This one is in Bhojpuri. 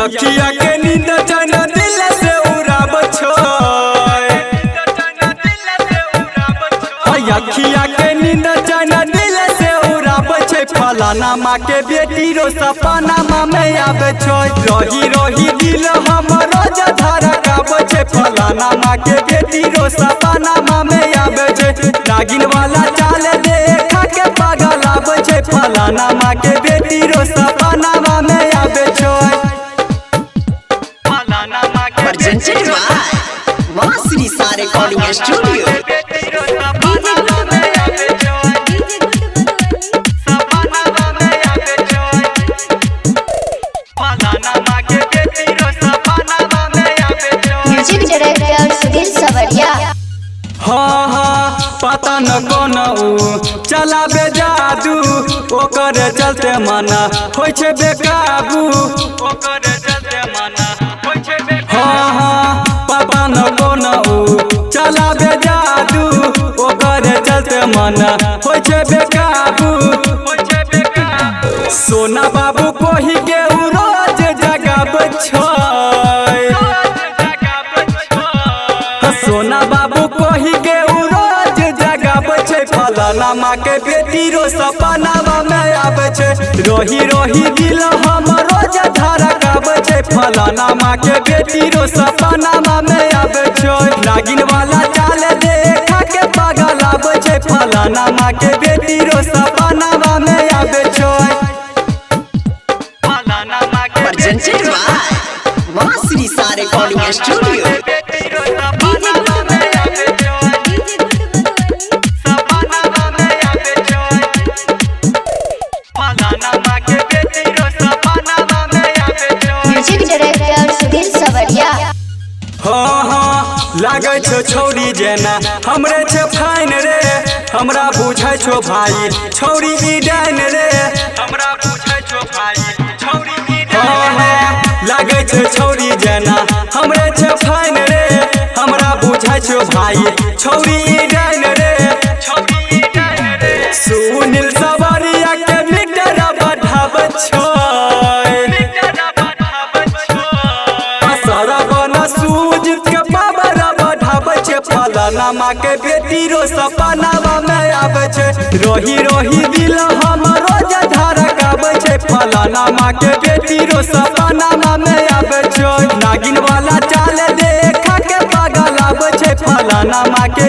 अखिया के नींद चैन दिल से उड़ाब छोय अखिया के नींद चैन दिल से उड़ाब छै फलाना माँ के बेटी रो सपना माँ में आबे छोय रही रही दिल हमरो जधारा गाब छै फलाना माँ के बेटी रो सपना माँ में आबे छै नागिन वाला चाल देखा के पागल आबे छै फलाना माँ के बेटी रो सपना माँ में आबे छोय presented by Masri Sa Recording Studio. Music director Sudhir सवरिया। हाँ हाँ पता न कौन चलाबे जादू ओकर चलते मना होय छै बेकाबू ओकर चलते मना होय छै बेकाबू हाँ हाँ पता न कौन चलाबे जादू ओकर चलते मना होय छै बेकाबू सोना बाबू कोही के रोज जगाब छोय सोना बाबू कोही के रोज जगाब छै फलाना माँ के बेटी रो सपना में आबे छै रोही रोही दिल हमरो जधारा गाब छै फलाना माँ के बेटी रो सपना में आबे छै नागिन वाला चाल देखा के पागल आबे छै फलाना माँ के बेटी रो सपना में आबे छै Presented by Masri Sa Recording Studio. Music director Sudhir सवरिया। हाँ हाँ लागे छो छौरी जेना हमरे छे फाइन रे हमरा बुझै छो भाई छौरी ई डाइन रे हमरा बुझै छो भाई छौरी ई हाँ हाँ लागे छो छौरी जेना हमरे छे फाइन रे हमरा बुझै छो भाई छौरी ई डाइन रे छौरी ई डाइन रे सुनील सवरिया के मीटर बढ़ाब छोय फलाना माँ के बेटी रो सपना में आबे छै रोही रोही दिल हमरो जधारा गाबे छै फलाना माँ के बेटी रो सपना में आबे छै नागिन वाला चाल देखा के पागल आबे छै फलाना माँ के